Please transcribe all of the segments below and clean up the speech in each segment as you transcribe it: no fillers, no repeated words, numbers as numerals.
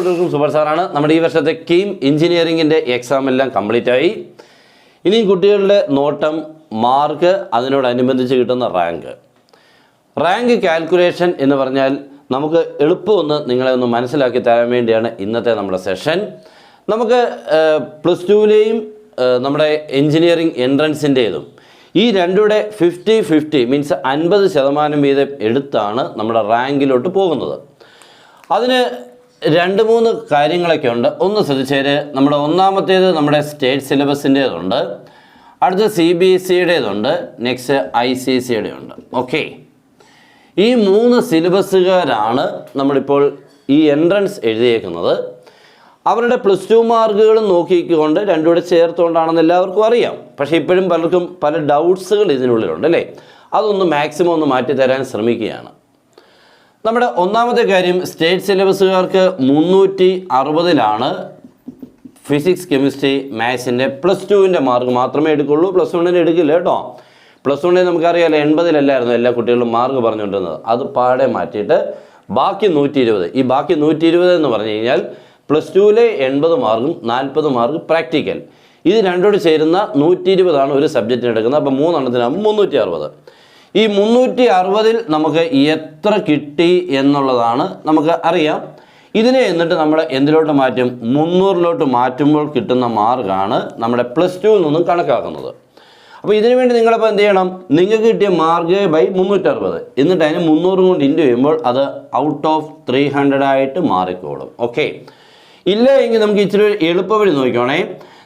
കൂട്ടുകാർക്കും സൂപ്പർ സാറാണ്. നമ്മുടെ ഈ വർഷത്തെ കീം എഞ്ചിനീയറിംഗിൻ്റെ എക്സാം എല്ലാം കംപ്ലീറ്റ് ആയി. ഇനിയും കുട്ടികളുടെ നോട്ടം, മാർക്ക്, അതിനോടനുബന്ധിച്ച് കിട്ടുന്ന റാങ്ക് കാൽക്കുലേഷൻ എന്ന് പറഞ്ഞാൽ നമുക്ക് എളുപ്പമൊന്ന് നിങ്ങളെ ഒന്ന് മനസ്സിലാക്കി തരാൻ വേണ്ടിയാണ് ഇന്നത്തെ നമ്മുടെ സെഷൻ. നമുക്ക് പ്ലസ് ടുവിലെയും നമ്മുടെ എഞ്ചിനീയറിംഗ് എൻട്രൻസിൻ്റേതും ഈ രണ്ടുടെ 50-50 മീൻസ് 50% വീതം എടുത്താണ് നമ്മുടെ റാങ്കിലോട്ട് പോകുന്നത്. അതിന് 2-3 കാര്യങ്ങളൊക്കെ ഉണ്ട്. ഒന്ന് ശ്രദ്ധിച്ചേര്. നമ്മുടെ ഒന്നാമത്തേത് നമ്മുടെ സ്റ്റേറ്റ് സിലബസിൻ്റേതുണ്ട്, അടുത്ത CBSEയുടേതുണ്ട്, നെക്സ്റ്റ് ICSEയുടെ ഉണ്ട്. ഓക്കെ, ഈ 3 സിലബസുകാരാണ് നമ്മളിപ്പോൾ ഈ എൻട്രൻസ് എഴുതിയേക്കുന്നത്. അവരുടെ പ്ലസ് 2 മാർക്കുകളും നോക്കിക്കൊണ്ട് രണ്ടുകൂടെ ചേർത്തുകൊണ്ടാണെന്ന് എല്ലാവർക്കും അറിയാം. പക്ഷേ ഇപ്പോഴും പലർക്കും പല ഡൗട്ട്സുകൾ ഇതിനുള്ളിലുണ്ട് അല്ലേ. അതൊന്ന് മാക്സിമം ഒന്ന് മാറ്റിത്തരാൻ ശ്രമിക്കുകയാണ്. നമ്മുടെ ഒന്നാമത്തെ കാര്യം, സ്റ്റേറ്റ് സിലബസുകാർക്ക് 360 ഫിസിക്സ്, കെമിസ്ട്രി, മാത്സിൻ്റെ പ്ലസ് 2വിൻ്റെ മാർക്ക് മാത്രമേ എടുക്കുള്ളൂ. പ്ലസ് 1 എടുക്കില്ല കേട്ടോ. പ്ലസ് 1 നമുക്കറിയാമല്ലോ 80 എല്ലാ കുട്ടികളും മാർക്ക് പറഞ്ഞുകൊണ്ടിരുന്നത്. അത് പാടെ മാറ്റിയിട്ട് ബാക്കി 120. ഈ ബാക്കി 120 എന്ന് പറഞ്ഞു കഴിഞ്ഞാൽ പ്ലസ് 2വിലെ 80 മാർക്കും 40 മാർക്ക് പ്രാക്ടിക്കൽ. ഇത് രണ്ടോട് ചേരുന്ന 120 ഒരു സബ്ജക്റ്റിന് എടുക്കുന്നത്. അപ്പോൾ 3 എണ്ണത്തിനാകുമ്പോൾ 360. ഈ 360 നമുക്ക് എത്ര കിട്ടി എന്നുള്ളതാണ് നമുക്ക് അറിയാം. ഇതിനെ എന്നിട്ട് നമ്മൾ എന്തിലോട്ട് മാറ്റും? 300 മാറ്റുമ്പോൾ കിട്ടുന്ന മാർക്കാണ് നമ്മുടെ പ്ലസ് 2വിൽ നിന്നും കണക്കാക്കുന്നത്. അപ്പോൾ ഇതിനു വേണ്ടി നിങ്ങളപ്പോൾ എന്ത് ചെയ്യണം? നിങ്ങൾക്ക് കിട്ടിയ മാർക്ക് ബൈ 360 എന്നിട്ട് അതിന് 300 കൊണ്ട് ഇൻറ്റു ചെയ്യുമ്പോൾ അത് ഔട്ട് ഓഫ് 300 ആയിട്ട് മാറിക്കോളും. ഓക്കെ, ഇല്ല എങ്കിൽ നമുക്ക് ഇച്ചിരി എളുപ്പവഴി നോക്കിക്കോണേ.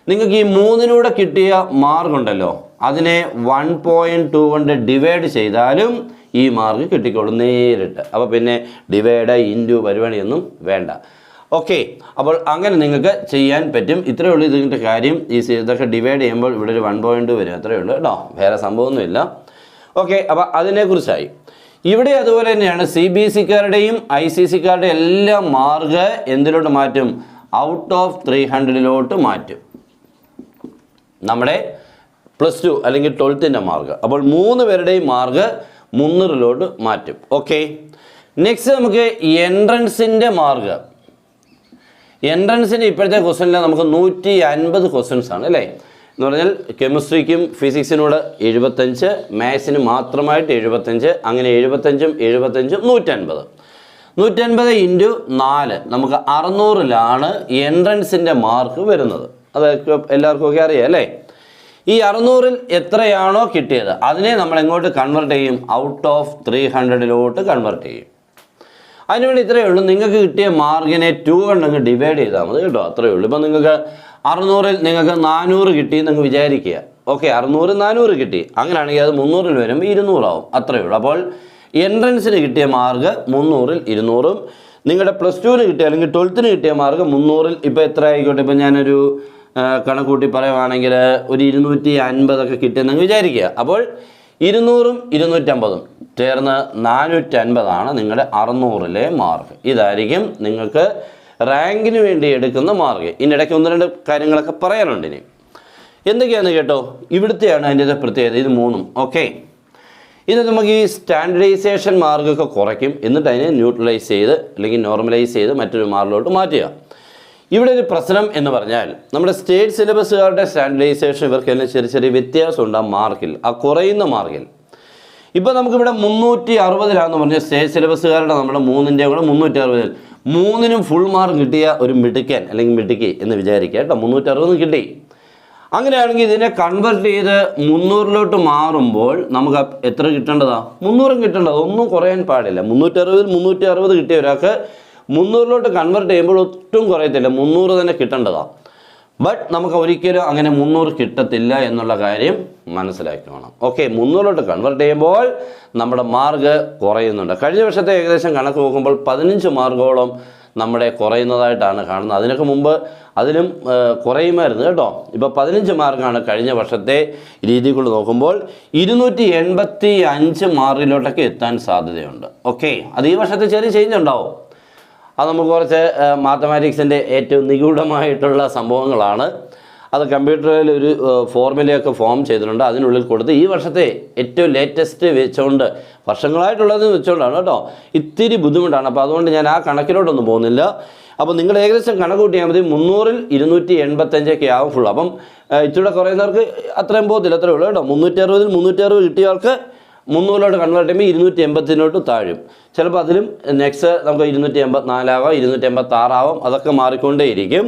നിങ്ങൾക്ക് ഈ 3 കിട്ടിയ മാർക്കുണ്ടല്ലോ, അതിനെ 1.2 കൊണ്ട് ഡിവൈഡ് ചെയ്താലും ഈ മാർക്ക് കിട്ടിക്കോളും നേരിട്ട്. അപ്പോൾ പിന്നെ ഡിവൈഡ് ഇൻറ്റു പരിപാടിയൊന്നും വേണ്ട. ഓക്കെ, അപ്പോൾ അങ്ങനെ നിങ്ങൾക്ക് ചെയ്യാൻ പറ്റും. ഇത്രയേ ഉള്ളൂ ഇതിൻ്റെ കാര്യം. ഇതൊക്കെ ഡിവൈഡ് ചെയ്യുമ്പോൾ ഇവിടെ ഒരു 1.2 വരും, അത്രയേ ഉള്ളൂ കേട്ടോ, വേറെ സംഭവമൊന്നുമില്ല. ഓക്കെ, അപ്പോൾ അതിനെക്കുറിച്ചായി. ഇവിടെ അതുപോലെ തന്നെയാണ് CBSEക്കാരുടെയും ICSEക്കാരുടെയും എല്ലാം മാർക്ക് എന്തിലോട്ട് മാറ്റും? ഔട്ട് ഓഫ് 300 മാറ്റും നമ്മുടെ പ്ലസ് 2 അല്ലെങ്കിൽ 12ൻ്റെ മാർക്ക്. അപ്പോൾ 3 പേരുടെയും മാർക്ക് 300 മാറ്റും. ഓക്കെ, നെക്സ്റ്റ് നമുക്ക് എൻട്രൻസിൻ്റെ മാർക്ക്. എൻട്രൻസിൻ്റെ ഇപ്പോഴത്തെ ക്വസ്റ്റനിൽ നമുക്ക് 150 ക്വസ്റ്റ്യൻസ് ആണ് അല്ലേ. എന്ന് പറഞ്ഞാൽ കെമിസ്ട്രിക്കും ഫിസിക്സിനോട് 75, മാത്സിന് മാത്രമായിട്ട് 75, അങ്ങനെ 75 150. 150 ഇൻറ്റു 4 നമുക്ക് 600 എൻട്രൻസിൻ്റെ മാർക്ക് വരുന്നത്. അതൊക്കെ എല്ലാവർക്കും ഒക്കെ അറിയാം അല്ലേ. ഈ 600 എത്രയാണോ കിട്ടിയത് അതിനെ നമ്മൾ എങ്ങോട്ട് കൺവേർട്ട് ചെയ്യും? ഔട്ട് ഓഫ് 300 കൺവേർട്ട് ചെയ്യും. അതിനുവേണ്ടി ഇത്രയേ ഉള്ളൂ. നിങ്ങൾക്ക് കിട്ടിയ മാർക്കിനെ 2 കൊണ്ട് ഡിവൈഡ് ചെയ്താൽ മതി കേട്ടോ, അത്രയേ ഉള്ളൂ. ഇപ്പോൾ നിങ്ങൾക്ക് 600 നിങ്ങൾക്ക് 400 കിട്ടി എന്നങ്ങ് വിചാരിക്കുക. ഓക്കെ, 600 400 കിട്ടി, അങ്ങനെയാണെങ്കിൽ അത് 300 വരുമ്പോൾ 200 ആവും, അത്രയേ ഉള്ളൂ. അപ്പോൾ എൻട്രൻസിന് കിട്ടിയ മാർക്ക് 300 200, നിങ്ങളുടെ പ്ലസ് 2വിന് കിട്ടിയ അല്ലെങ്കിൽ 12ന് കിട്ടിയ മാർക്ക് 300 ഇപ്പോൾ എത്ര ആയിക്കോട്ടെ. ഇപ്പോൾ ഞാനൊരു കണക്കൂട്ടി പറയുവാണെങ്കിൽ ഒരു 250 കിട്ടിയെന്നങ്ങ് വിചാരിക്കുക. അപ്പോൾ 200 250 ചേർന്ന് 450 നിങ്ങളുടെ 600 മാർക്ക്. ഇതായിരിക്കും നിങ്ങൾക്ക് റാങ്കിന് വേണ്ടി എടുക്കുന്ന മാർക്ക്. ഇതിനിടയ്ക്ക് 1-2 കാര്യങ്ങളൊക്കെ പറയാനുണ്ട്. ഇനി എന്തൊക്കെയാണെന്ന് കേട്ടോ. ഇവിടുത്തെയാണ് അതിൻ്റെ പ്രത്യേകത. ഇത് 3. ഓക്കെ, ഇത് നമുക്ക് ഈ സ്റ്റാൻഡർഡൈസേഷൻ മാർക്കൊക്കെ കുറയ്ക്കും. എന്നിട്ട് അതിനെ ന്യൂട്രലൈസ് ചെയ്ത് അല്ലെങ്കിൽ നോർമലൈസ് ചെയ്ത് മറ്റൊരു മാർക്കിലോട്ട് മാറ്റുക. ഇവിടെ ഒരു പ്രശ്നം എന്ന് പറഞ്ഞാൽ നമ്മുടെ സ്റ്റേറ്റ് സിലബസുകാരുടെ സ്റ്റാൻഡർഡൈസേഷൻ ഇവർക്കെല്ലാം ചെറിയ വ്യത്യാസമുണ്ട് ആ മാർക്കിൽ, ആ കുറയുന്ന മാർക്കിൽ. ഇപ്പോൾ നമുക്കിവിടെ 360 പറഞ്ഞാൽ സ്റ്റേറ്റ് സിലബസുകാരുടെ നമ്മുടെ 3ൻ്റെ കൂടെ 360, 3നും ഫുൾ മാർക്ക് കിട്ടിയ ഒരു മിടുക്കൻ അല്ലെങ്കിൽ മിടുക്കി എന്ന് വിചാരിക്കുക കേട്ടോ. 360 കിട്ടി. അങ്ങനെയാണെങ്കിൽ ഇതിനെ കൺവേർട്ട് ചെയ്ത് 300 മാറുമ്പോൾ നമുക്ക് എത്ര കിട്ടേണ്ടതാ? 300 കിട്ടേണ്ടത്, ഒന്നും കുറയാൻ പാടില്ല. 360 കിട്ടിയ ഒരാൾക്ക് 300 കൺവേർട്ട് ചെയ്യുമ്പോൾ ഒട്ടും കുറയത്തില്ല, 300 തന്നെ കിട്ടേണ്ടതാണ്. ബട്ട് നമുക്ക് ഒരിക്കലും അങ്ങനെ 300 കിട്ടത്തില്ല എന്നുള്ള കാര്യം മനസ്സിലാക്കണം. ഓക്കെ, 300 കൺവേർട്ട് ചെയ്യുമ്പോൾ നമ്മുടെ മാർക്ക് കുറയുന്നുണ്ട്. കഴിഞ്ഞ വർഷത്തെ ഏകദേശം കണക്ക് നോക്കുമ്പോൾ 15 മാർക്കോളം നമ്മുടെ കുറയുന്നതായിട്ടാണ് കാണുന്നത്. അതിനൊക്കെ മുമ്പ് അതിലും കുറയുമായിരുന്നു കേട്ടോ. ഇപ്പോൾ 15 മാർക്കാണ് കഴിഞ്ഞ വർഷത്തെ രീതി കൊണ്ട് നോക്കുമ്പോൾ. 285 മാർക്കിലോട്ടൊക്കെ എത്താൻ സാധ്യതയുണ്ട്. ഓക്കെ, അത് ഈ വർഷത്തെ ചെറിയ ചേഞ്ച് ഉണ്ടാവും. അത് നമുക്ക് കുറച്ച് മാത്തമാറ്റിക്സിൻ്റെ ഏറ്റവും നിഗൂഢമായിട്ടുള്ള സംഭവങ്ങളാണ്. അത് കമ്പ്യൂട്ടറിൽ ഒരു ഫോർമുലയൊക്കെ ഫോം ചെയ്തിട്ടുണ്ട്, അതിനുള്ളിൽ കൊടുത്ത് ഈ വർഷത്തെ ഏറ്റവും ലേറ്റസ്റ്റ് വെച്ചുകൊണ്ട് വർഷങ്ങളായിട്ടുള്ളത് വെച്ചുകൊണ്ടാണ് കേട്ടോ. ഇത്തിരി ബുദ്ധിമുട്ടാണ്. അപ്പോൾ അതുകൊണ്ട് ഞാൻ ആ കണക്കിലോട്ടൊന്നും പോകുന്നില്ല. അപ്പോൾ നിങ്ങൾ ഏകദേശം കണക്ക് കൂട്ടിയാൽ മതി. 300-ൽ 285 ആവും ഫുൾ. അപ്പം ഇച്ചിരി കുറയുന്നവർക്ക് അത്രയും പോകത്തില്ല, അത്രേ ഉള്ളൂ കേട്ടോ. 360-ൽ 360 കിട്ടിയവർക്ക് 300-ലോട്ട് കൺവേർട്ട് ചെയ്യുമ്പോൾ 280-ലോട്ട് താഴും. ചിലപ്പോൾ അതിലും നെക്സ്റ്റ് നമുക്ക് 284 ആവാം, 286 ആവാം, അതൊക്കെ മാറിക്കൊണ്ടേയിരിക്കും.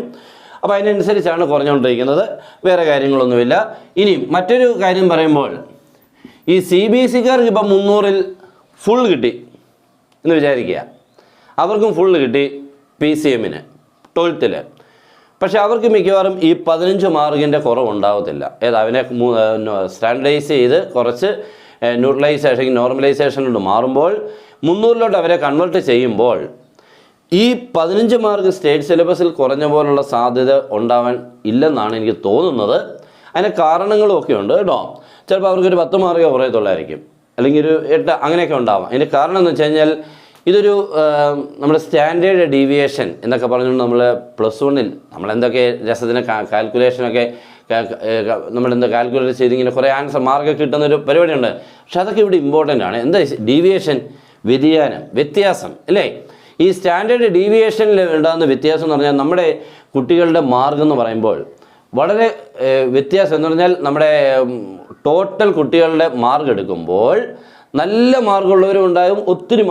അപ്പോൾ അതിനനുസരിച്ചാണ് കുറഞ്ഞുകൊണ്ടിരിക്കുന്നത്, വേറെ കാര്യങ്ങളൊന്നുമില്ല. ഇനി മറ്റൊരു കാര്യം പറയുമ്പോൾ ഈ CBSEക്കാർക്ക് ഇപ്പം 300-ൽ ഫുൾ കിട്ടി എന്ന് വിചാരിക്കുക. അവർക്കും ഫുൾ കിട്ടി PCM-ന് 12ൽ. പക്ഷേ അവർക്ക് മിക്കവാറും ഈ 15 മാർക്കിൻ്റെ കുറവുണ്ടാകത്തില്ല. അവനെ സ്റ്റാൻഡർഡൈസ് ചെയ്ത് കുറച്ച് നോർമലൈസേഷനിലോട്ട് മാറുമ്പോൾ 300-ലോട്ട് അവരെ കൺവേർട്ട് ചെയ്യുമ്പോൾ ഈ 15 മാർക്ക് സ്റ്റേറ്റ് സിലബസിൽ കുറഞ്ഞ പോലുള്ള സാധ്യത ഉണ്ടാവാൻ ഇല്ലെന്നാണ് എനിക്ക് തോന്നുന്നത്. അതിന് കാരണങ്ങളും ഒക്കെ ഉണ്ട് കേട്ടോ. ചിലപ്പോൾ അവർക്കൊരു 10 മാർക്കേ കുറയത്തുള്ളായിരിക്കും, അല്ലെങ്കിൽ ഒരു 8 അങ്ങനെയൊക്കെ ഉണ്ടാവാം. അതിൻ്റെ കാരണം എന്ന് വെച്ച് കഴിഞ്ഞാൽ ഇതൊരു നമ്മുടെ സ്റ്റാൻഡേർഡ് ഡീവിയേഷൻ എന്നൊക്കെ പറഞ്ഞുകൊണ്ട് നമ്മൾ +1-ൽ നമ്മളെന്തൊക്കെ രസത്തിന് കാൽക്കുലേഷനൊക്കെ നമ്മളെന്താ കാൽക്കുലേറ്റ് ചെയ്തിങ്ങനെ കുറേ ആൻസർ മാർക്ക് കിട്ടുന്നൊരു പരിപാടിയുണ്ട്. പക്ഷെ അതൊക്കെ ഇവിടെ ഇമ്പോർട്ടൻ്റ് ആണ്. എന്താ ഡീവിയേഷൻ? വ്യതിയാനം, വ്യത്യാസം അല്ലേ? ഈ സ്റ്റാൻഡേർഡ് ഡീവിയേഷനിൽ ഉണ്ടാകുന്ന വ്യത്യാസം എന്ന് പറഞ്ഞാൽ നമ്മുടെ കുട്ടികളുടെ മാർക്ക് എന്ന് പറയുമ്പോൾ വളരെ വ്യത്യാസം എന്ന് പറഞ്ഞാൽ നമ്മുടെ ടോട്ടൽ കുട്ടികളുടെ മാർക്ക് എടുക്കുമ്പോൾ നല്ല മാർക്കുള്ളവരും ഉണ്ടാകും, ഒത്തിരി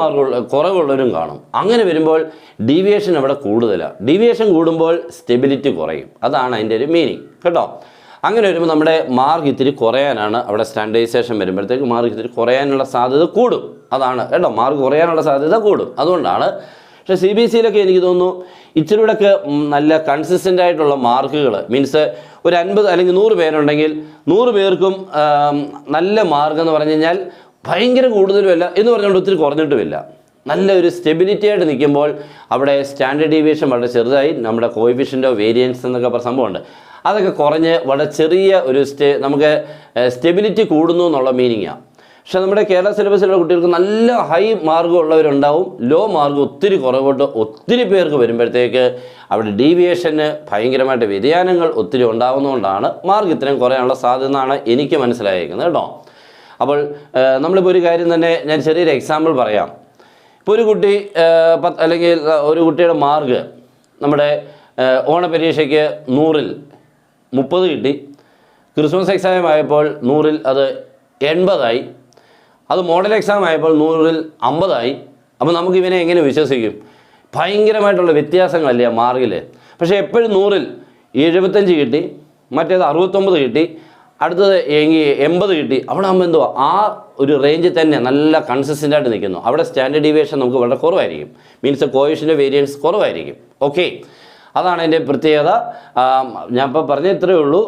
കുറവുള്ളവരും കാണും. അങ്ങനെ വരുമ്പോൾ ഡീവിയേഷൻ അവിടെ കൂടുതലാണ്. ഡീവിയേഷൻ കൂടുമ്പോൾ സ്റ്റെബിലിറ്റി കുറയും. അതാണ് അതിൻ്റെ ഒരു മീനിങ് കേട്ടോ. അങ്ങനെ വരുമ്പോൾ നമ്മുടെ മാർക്ക് ഇത്തിരി കുറയാനാണ് അവിടെ സ്റ്റാൻഡേർഡൈസേഷൻ വരുമ്പോഴത്തേക്ക് മാർക്ക് ഇത്തിരി കുറയാനുള്ള സാധ്യത കൂടും. അതാണ് കേട്ടോ, മാർക്ക് കുറയാനുള്ള സാധ്യത കൂടും. അതുകൊണ്ടാണ്. പക്ഷേ CBSEയിലൊക്കെ എനിക്ക് തോന്നുന്നു ഇച്ചിരികൂടെയൊക്കെ നല്ല കൺസിസ്റ്റൻ്റ് ആയിട്ടുള്ള മാർക്കുകൾ, മീൻസ് ഒരു 50 അല്ലെങ്കിൽ 100 പേരുണ്ടെങ്കിൽ 100 പേർക്കും നല്ല മാർക്ക് എന്ന് പറഞ്ഞു കഴിഞ്ഞാൽ ഭയങ്കര കൂടുതലുമല്ല എന്ന് പറഞ്ഞുകൊണ്ട് ഒത്തിരി കുറഞ്ഞിട്ടുമില്ല. നല്ല ഒരു സ്റ്റെബിലിറ്റി ആയിട്ട് നിൽക്കുമ്പോൾ അവിടെ സ്റ്റാൻഡേർഡ് ഡീവിയേഷൻ വളരെ ചെറുതായി നമ്മുടെ കോഎഫിഷ്യൻ്റ് ഓഫ് വേരിയൻസ് എന്നൊക്കെ സംഭവമുണ്ട്, അതൊക്കെ കുറഞ്ഞ് വളരെ ചെറിയ ഒരു നമുക്ക് സ്റ്റെബിലിറ്റി കൂടുന്നു എന്നുള്ള മീനിങ്ങാണ്. പക്ഷെ നമ്മുടെ കേരള സിലബസിലുള്ള കുട്ടികൾക്ക് നല്ല ഹൈ മാർക്ക് ഉള്ളവരുണ്ടാവും, ലോ മാർക്ക് ഒത്തിരി കുറവോട്ട് ഒത്തിരി പേർക്ക് വരുമ്പോഴത്തേക്ക് അവിടെ ഡീവിയേഷന് ഭയങ്കരമായിട്ട് വ്യതിയാനങ്ങൾ ഒത്തിരി ഉണ്ടാകുന്നതുകൊണ്ടാണ് മാർക്ക് ഇത്രയും കുറയാനുള്ള സാധ്യത എന്നാണ് എനിക്ക് മനസ്സിലായിരിക്കുന്നത് കേട്ടോ. അപ്പോൾ നമ്മളിപ്പോൾ ഒരു കാര്യം തന്നെ ഞാൻ ചെറിയൊരു എക്സാമ്പിൾ പറയാം. ഇപ്പോൾ ഒരു കുട്ടി അല്ലെങ്കിൽ ഒരു കുട്ടിയുടെ മാർക്ക് നമ്മുടെ ഓണപരീക്ഷയ്ക്ക് 100-ൽ 30 കിട്ടി. ക്രിസ്മസ് എക്സാം ആയപ്പോൾ 100-ൽ അത് 80 അത് മോഡൽ എക്സാം ആയപ്പോൾ 100-ൽ 50 അപ്പോൾ നമുക്ക് ഇവനെ എങ്ങനെ വിശ്വസിക്കും? ഭയങ്കരമായിട്ടുള്ള വ്യത്യാസങ്ങളല്ലേ ആ മാർക്കിൽ. പക്ഷേ എപ്പോഴും 100-ൽ 75 കിട്ടി, മറ്റേത് 69 കിട്ടി, അടുത്തത് 80 കിട്ടി. അവിടെ ആകുമ്പോൾ എന്തുവാ ആ ഒരു റേഞ്ചിൽ തന്നെ നല്ല കൺസിസ്റ്റൻ്റ് ആയിട്ട് നിൽക്കുന്നു. അവിടെ സ്റ്റാൻഡേർഡ് ഡീവിയേഷൻ നമുക്ക് വളരെ കുറവായിരിക്കും, മീൻസ് കോഎഫിഷ്യൻ്റ് വേരിയൻസ് കുറവായിരിക്കും. ഓക്കെ, അതാണ് അതിൻ്റെ പ്രത്യേകത. ഞാൻ ഇപ്പോൾ പറഞ്ഞ ഇത്രയേ ഉള്ളൂ.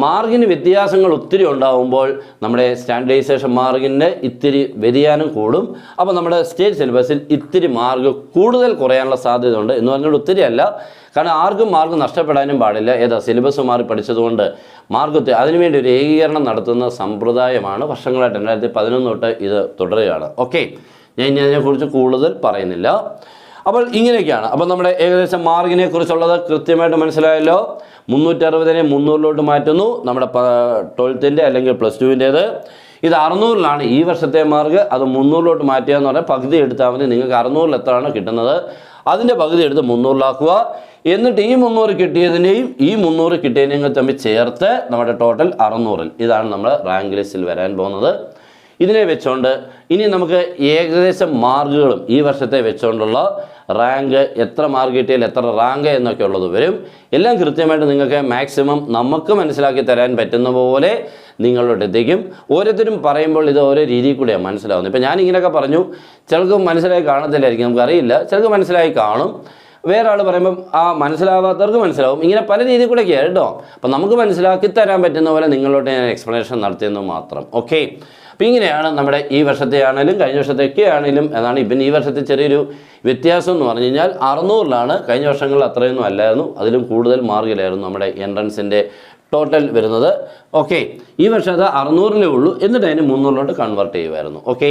മാർക്കിന് വ്യത്യാസങ്ങൾ ഒത്തിരി ഉണ്ടാകുമ്പോൾ നമ്മുടെ സ്റ്റാൻഡേർഡൈസേഷൻ മാർക്കിൻ്റെ ഇത്തിരി വ്യതിയാനം കൂടും. അപ്പോൾ നമ്മുടെ സ്റ്റേറ്റ് സിലബസിൽ ഇത്തിരി മാർക്ക് കൂടുതൽ കുറയാനുള്ള സാധ്യത ഉണ്ട് എന്ന് പറഞ്ഞാൽ ഒത്തിരി അല്ല. കാരണം ആർക്കും മാർക്ക് നഷ്ടപ്പെടാനും പാടില്ല. സിലബസ് മാറി പഠിച്ചതുകൊണ്ട് മാർക്ക് അതിനുവേണ്ടി ഒരു ഏകീകരണം നടത്തുന്ന സമ്പ്രദായമാണ് വർഷങ്ങളായിട്ട് 2011 തൊട്ട് ഇത് തുടരുകയാണ്. ഓക്കെ, ഞാൻ ഇനി അതിനെക്കുറിച്ച് കൂടുതൽ പറയുന്നില്ല. അപ്പോൾ ഇങ്ങനെയൊക്കെയാണ്. അപ്പോൾ നമ്മുടെ ഏകദേശം മാർക്കിനെ കുറിച്ചുള്ളത് കൃത്യമായിട്ട് മനസ്സിലായല്ലോ. 360-നെ 300-ലോട്ട് മാറ്റുന്നു നമ്മുടെ 12ൻ്റെ അല്ലെങ്കിൽ +2-ൻ്റേത്. ഇത് 600-ലാണ് ഈ വർഷത്തെ മാർക്ക്. അത് 300-ലോട്ട് മാറ്റുക എന്ന് പറഞ്ഞാൽ പകുതി എടുത്താൽ മതി. നിങ്ങൾക്ക് 600-ൽ എത്രയാണ് കിട്ടുന്നത് അതിൻ്റെ പകുതി എടുത്ത് 300-ലാക്കുക. എന്നിട്ട് ഈ 300 കിട്ടിയതിനെയും ഈ 300 കിട്ടിയതിനെയും തമ്മിൽ ചേർത്ത് നമ്മുടെ ടോട്ടൽ 600-ൽ. ഇതാണ് നമ്മൾ റാങ്ക് ലിസ്റ്റിൽ വരാൻ പോകുന്നത്. ഇതിനെ വെച്ചുകൊണ്ട് ഇനി നമുക്ക് ഏകദേശം മാർക്കുകളും ഈ വർഷത്തെ വെച്ചുകൊണ്ടുള്ള റാങ്ക്, എത്ര മാർക്ക് കിട്ടിയാൽ എത്ര റാങ്ക് എന്നൊക്കെ ഉള്ളത് വരും. എല്ലാം കൃത്യമായിട്ട് നിങ്ങൾക്ക് മാക്സിമം നമുക്ക് മനസ്സിലാക്കി തരാൻ പറ്റുന്ന പോലെ നിങ്ങളോട് എത്തിക്കും. ഓരോരുത്തരും പറയുമ്പോൾ ഇത് ഓരോ രീതിയിൽ കൂടെയാണ് മനസ്സിലാവുന്നത്. ഇപ്പോൾ ഞാൻ ഇങ്ങനെയൊക്കെ പറഞ്ഞു, ചിലർക്ക് മനസ്സിലായി കാണത്തില്ലായിരിക്കും, നമുക്കറിയില്ല. ചിലർക്ക് മനസ്സിലായി കാണും, വേറെ ആൾ പറയുമ്പം മനസ്സിലാവാത്തവർക്ക് മനസ്സിലാവും. ഇങ്ങനെ പല രീതിയിൽ കൂടെയൊക്കെയാണ് കേട്ടോ. അപ്പം നമുക്ക് മനസ്സിലാക്കി തരാൻ പറ്റുന്ന പോലെ നിങ്ങളോട് ഞാൻ എക്സ്പ്ലനേഷൻ നടത്തിയെന്ന് മാത്രം. ഓക്കെ, അപ്പോൾ ഇങ്ങനെയാണ് നമ്മുടെ ഈ വർഷത്തെ ആണെങ്കിലും കഴിഞ്ഞ വർഷത്തെയൊക്കെ ആണെങ്കിലും എന്നാണ്. ഇപ്പം ഈ വർഷത്തെ ചെറിയൊരു വ്യത്യാസം എന്ന് പറഞ്ഞു കഴിഞ്ഞാൽ 600-ലാണ്. കഴിഞ്ഞ വർഷങ്ങളിൽ അത്രയൊന്നും അല്ലായിരുന്നു, അതിലും കൂടുതൽ മാർക്കിലായിരുന്നു നമ്മുടെ എൻട്രൻസിൻ്റെ ടോട്ടൽ വരുന്നത്. ഓക്കെ, ഈ വർഷം അത് 600 ഉള്ളൂ, എന്നിട്ട് അതിന് 300 കൺവേർട്ട് ചെയ്യുമായിരുന്നു. ഓക്കെ,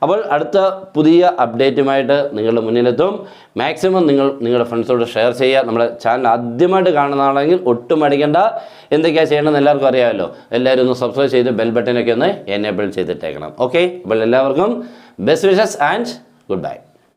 അപ്പോൾ അടുത്ത പുതിയ അപ്ഡേറ്റുമായിട്ട് നിങ്ങളുടെ മുന്നിലെത്തും. മാക്സിമം നിങ്ങളുടെ ഫ്രണ്ട്സോട് ഷെയർ ചെയ്യുക. നമ്മുടെ ചാനൽ ആദ്യമായിട്ട് കാണുന്നതാണെങ്കിൽ ഒട്ടും അടിക്കേണ്ട, എന്തൊക്കെയാണ് ചെയ്യണമെന്ന് എല്ലാവർക്കും അറിയാമല്ലോ. എല്ലാവരും ഒന്ന് സബ്സ്ക്രൈബ് ചെയ്ത് ബെൽ ബട്ടനൊക്കെ ഒന്ന് എനേബിൾ ചെയ്തിട്ടേക്കണം. ഓക്കെ, അപ്പോൾ എല്ലാവർക്കും best wishes and good bye.